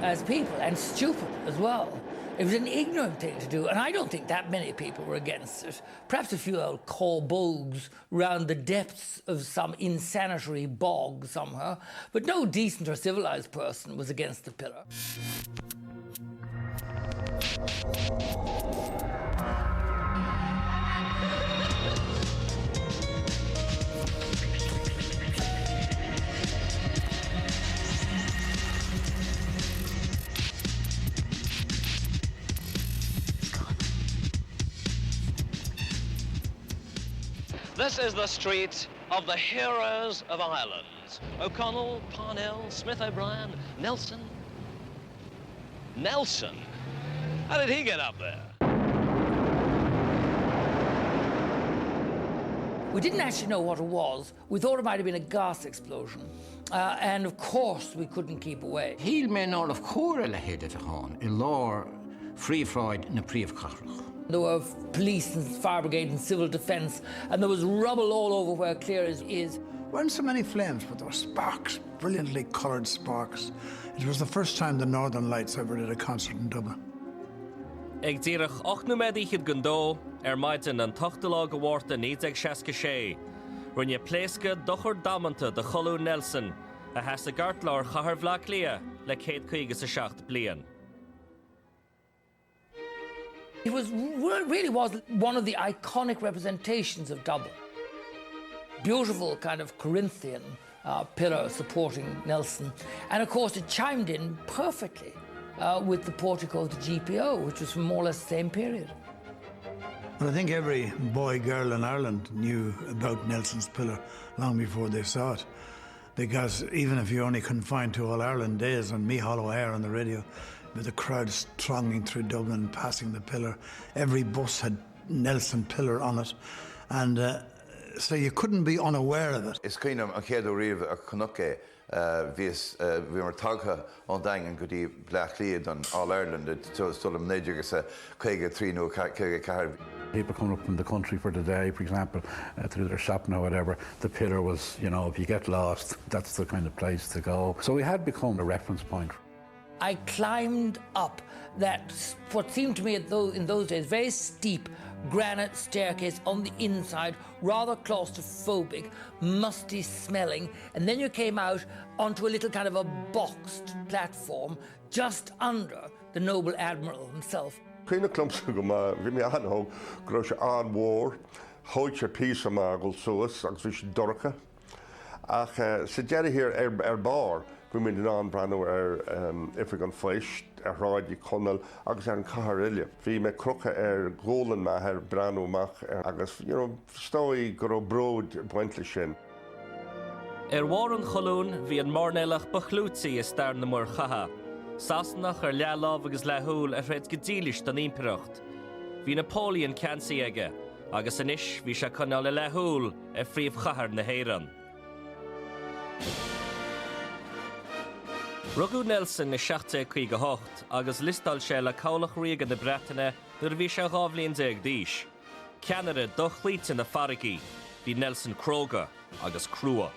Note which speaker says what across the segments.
Speaker 1: as people, and stupid as well. It was an ignorant thing to do, and I don't think that many people were against it. Perhaps a few old corbogues round the depths of some insanitary bog somewhere, but no decent or civilised person was against the pillar.
Speaker 2: This is the street of the heroes of Ireland. O'Connell, Parnell, Smith O'Brien, Nelson. Nelson? How did he get up there?
Speaker 1: We didn't actually know what it was. We thought it might have been a gas explosion. And of course, we couldn't keep away.
Speaker 3: Híl mé ná of córa le héad a hán, I lár fríomhráid na príomhchathrach.
Speaker 1: There were police and fire brigade and civil defence, and there was rubble all over where Clare is.
Speaker 4: Weren't so many flames, but there were sparks, brilliantly coloured sparks. It was the first time the Northern Lights ever did a concert in Dublin.
Speaker 5: Ag díreach 8 méadaíchiad gandó, maidin an tochtalá go bhharrta 1966. Rinne pléasca dochar damanta de Cholú Nelson, a has a gartláir chahar bhlach lia le 157 blian.
Speaker 1: It really was one of the iconic representations of Dublin. Beautiful kind of Corinthian pillar supporting Nelson. And of course it chimed in perfectly with the portico of the GPO, which was from more or less the same period.
Speaker 4: Well, I think every boy, girl in Ireland knew about Nelson's pillar long before they saw it. Because even if you're only confined to All Ireland days on Micheál O'Hare on the radio, with the crowd thronging through Dublin, passing the pillar, every bus had Nelson pillar on it. And so you couldn't be unaware of it.
Speaker 6: It's kind of a chéadú riamh a Canucke, bhí mar tagtha an daingan go dtí Blach Liad on All Ireland, stolam néideagus a chuige tríú chuige cahar.
Speaker 7: People coming up from the country for the day, for example, through their shopping or whatever, the pillar was, you know, if you get lost, that's the kind of place to go. So we had become a reference point.
Speaker 1: I climbed up that, what seemed to me in those days, very steep granite staircase on the inside, rather claustrophobic, musty smelling, and then you came out onto a little kind of a boxed platform just under the noble admiral himself.
Speaker 8: Cína clumsa go bhí mé anthó go raibh sé an mhór, thóid sé píosa mágul suas agus bhí sé dorcha. Ach sa deireadh hir bar, bhí mé an breanú Ifrigan Fleis, ráid I Connell, agus an cahar uile. Bhí mé crucha ggólan me breanú mach agus, stói go raibh bród buintla sin.
Speaker 5: Warren Cholún bhí an mórnélach bachlútsaí is stair na mór chaha. Sasnach lealáb agus lethúil réid go dílis don ímpeireacht. Bhí Napoleon ceansaí aige, agus inis bhí sé chunneáil le lethúil phríomhchathair na héireann. Rugadh Nelson na 1958 agus listáil sé le cabhlach riaga na Breataine nuair bhí sé ghabhlíonn déag díos. Ceanara do chlíte na Farraigí, bhí Nelson Croga agus Crua.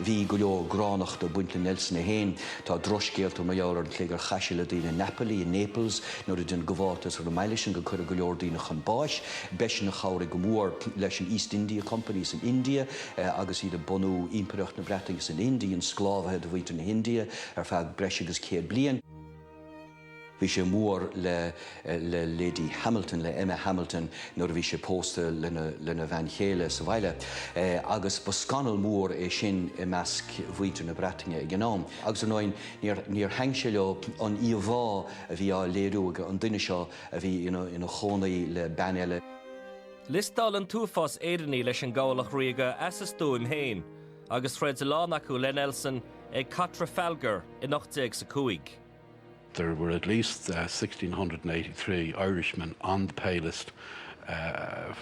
Speaker 9: Bhí go leor gránach do buintle Nelson a héin, tá droscéalta maior an cléigear chaisiile daoine Napoli in Naples, nuair den gabhátas ar na mailesin go chuir go leor daoine chambáis, beis na chairde go mór leis an East India Companies in India, agus iad a bunú ímpeireacht na Breataine in India, an sclábhathe do bhuaite na India, ar feadh breis agus 100 bliain. Bhí sé mór le Lady Hamilton, le Emma Hamilton, nuair bhí sé pósta lena Van Chéile sa bhaile. Agus ba scanal mór é sin I measc bhuaite na Breataine gnám. Agus an óin níor hang sé leo an íomhá a bhí á léirúga an duine seo a bhí ina chónaí le banéile.
Speaker 5: Listáil an túfás éireannaí leis an gabhlach riaga as is dó im héin, agus freidir lán acu le Nelson ag Trafalgar I 19
Speaker 7: There were at least 1,683 Irishmen on the pay list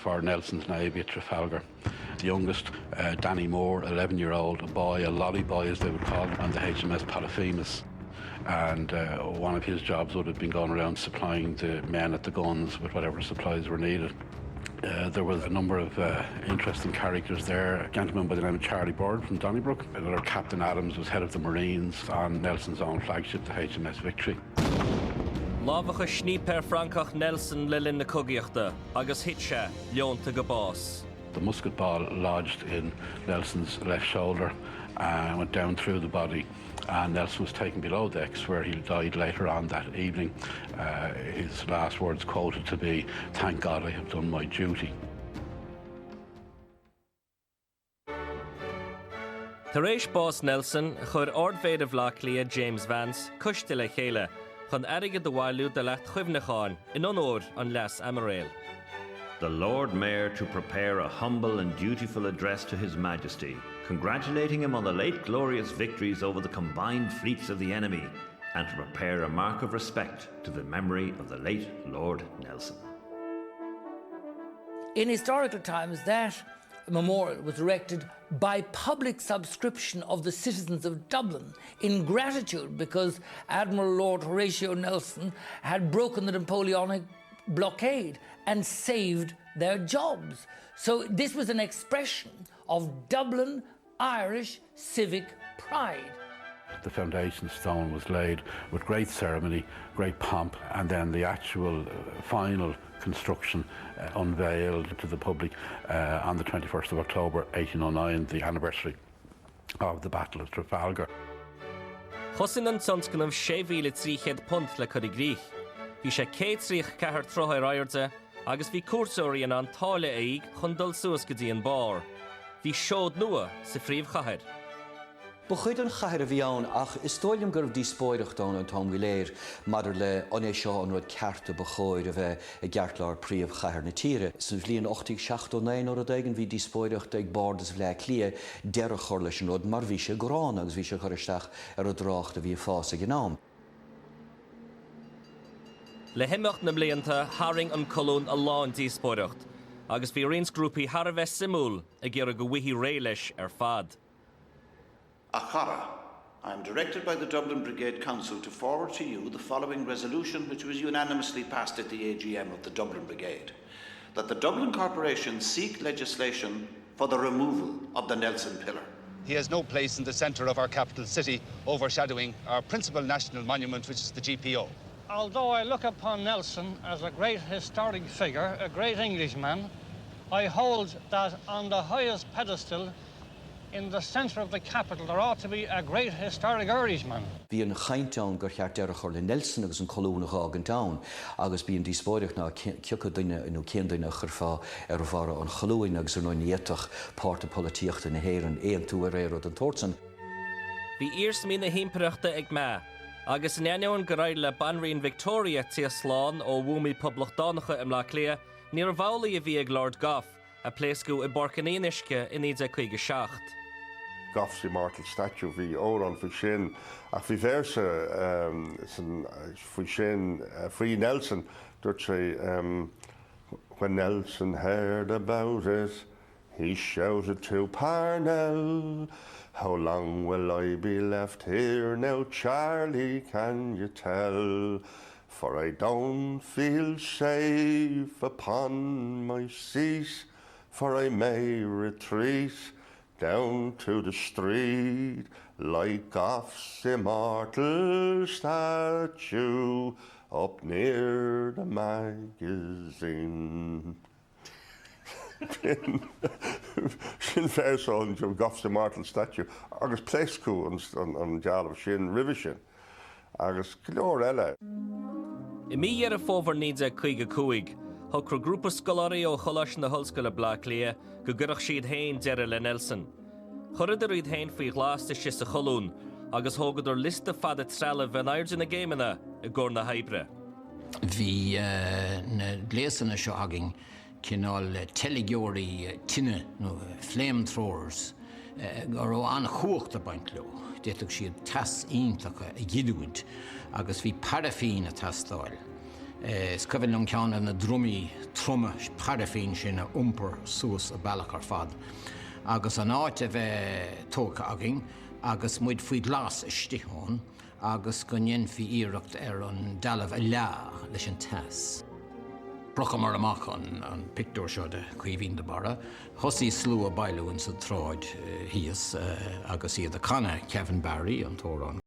Speaker 7: for Nelson's Navy at Trafalgar. The youngest, Danny Moore, 11-year-old, a boy, a lolly boy as they would call him, on the HMS Polyphemus. And one of his jobs would have been going around supplying the men at the guns with whatever supplies were needed. There was a number of interesting characters there. A gentleman by the name of Charlie Bird from Donnybrook. Another Captain Adams was head of the Marines on Nelson's own flagship, the HMS Victory.
Speaker 5: Lábhacha sníper Francach Nelson le linn na cogaíochta, agus hitse leonta go bás.
Speaker 7: The musket ball lodged in Nelson's left shoulder and went down through the body. And Nelson was taken below decks, where he died later on that evening. His last words quoted to be, "Thank God I have done my duty."
Speaker 5: Taréis Boss Nelson chur ordmhéidir bhlach lia James Vance cuiste le chéile chun airige do bhailú de leat chuimhneáin in onóir an leas Amaréil.
Speaker 10: The Lord Mayor to prepare a humble and dutiful address to His Majesty, congratulating him on the late glorious victories over the combined fleets of the enemy, and to prepare a mark of respect to the memory of the late Lord Nelson.
Speaker 1: In historical times, that memorial was erected by public subscription of the citizens of Dublin in gratitude because Admiral Lord Horatio Nelson had broken the Napoleonic blockade and saved their jobs. So this was an expression of Dublin Irish civic pride.
Speaker 7: The foundation stone was laid with great ceremony, great pomp, and then the actual final construction unveiled to the public on the 21st of October 1809, the anniversary of the Battle of Trafalgar.
Speaker 5: Chosin an sonscanam 6,300 punt le chuig grích. Bhí sé 104 trochair airde agus bhí cuasóirí an táile aig chun dul suas go dtí an bar. Bhí seód nua sa phríomhchathair.
Speaker 9: Ba chuid an chathair a bhí ann ach is tóilm gur bhdí spóireach dán an Tom Guléir maidir le ané seo an rud cearta ba chóir a bheith a gceartláir príomhchathair na tíre. Sa bhlion 869 or a dagan bhí dí spóireach ag bardas bhle clia deire chur leis an rud mar bhí sé gorán agus bhí sé choristeach ar a drácht a bhí fása gnám.
Speaker 5: Le himimecht na blianta haring an colún a lán dí spóireacht, agus bhí rins grúpaí Har a bheith simúl a ggéar go bhuithí ré leis ar fad.
Speaker 11: Achara, I am directed by the Dublin Brigade Council to forward to you the following resolution which was unanimously passed at the AGM of the Dublin Brigade. That the Dublin Corporation seek legislation for the removal of the Nelson Pillar.
Speaker 12: He has no place in the centre of our capital city, overshadowing our principal national monument, which is the GPO.
Speaker 13: Although I look upon Nelson as a great historic figure, a great Englishman, I hold that on the highest pedestal in the centre of the capital there ought to be a great historic Irishman.
Speaker 9: Bhí an chaintán gur cheart deire chur le Nelson agus an colún a an town, agus bhí an díspóireach ná ciocad duine nó cén duine chur fá ar bhara an chalúin agus ar nó níochtach páirta polítíochta na héireann éon tú a réir an tórsan.
Speaker 5: Bhí iars mí na himpireachta ag me, agus in eann go raibh le banríon Victoria tí sláán ó bhúmaí poblachtánacha im le clia, níor bhaolaí a bhí ag Lord Gough, a pléascú i Borcanéisce in 1956.
Speaker 8: Gough's immortal statue bhí óran faoi sin ach bhí verse faoi sin faoi Nelson dúirt sé when Nelson heard about it he shouted to Parnell, how long will I be left here now, Charlie, can you tell? For I don't feel safe upon my seat, for I may retreat down to the street like Gough's immortal statue up near the magazine. Sin fearsáin jo Gough's immortal statue agus pléascú an dealamh sin ribh sin agus clór eile.
Speaker 5: I mí ar a fómhar 1955, thug cru grúpa scoláirí ó choláis na hallscoile Blá Clia go gurach siad hain deire le Nelson. Chorad iad hain faoi gláasta si sa cholún, agus thugad ar lista fada trela bhean airde na géimena i gcór na Heibre.
Speaker 3: Bhí na léasanna seo agin cinál teligeirí tinne nó flamethrowers gur ó an chuachta baint leo. Déitleach siad tas iontacha a ghiúid agus bhí parafín a tastáil. Scoill an ceanna na drumí truma parafín sin a umpar suas a bailach ar fad. Agus an áit a bheith tócha agin agus muid faoi glas istithón agus go ngen fi iireacht ar an dalamh a leá leis an tas. brochamar amach an pictúr seo de chuomhín de bara. Thosí slú a bailú in sa tráid híos agus iad a canna Kevin Barry an tórán.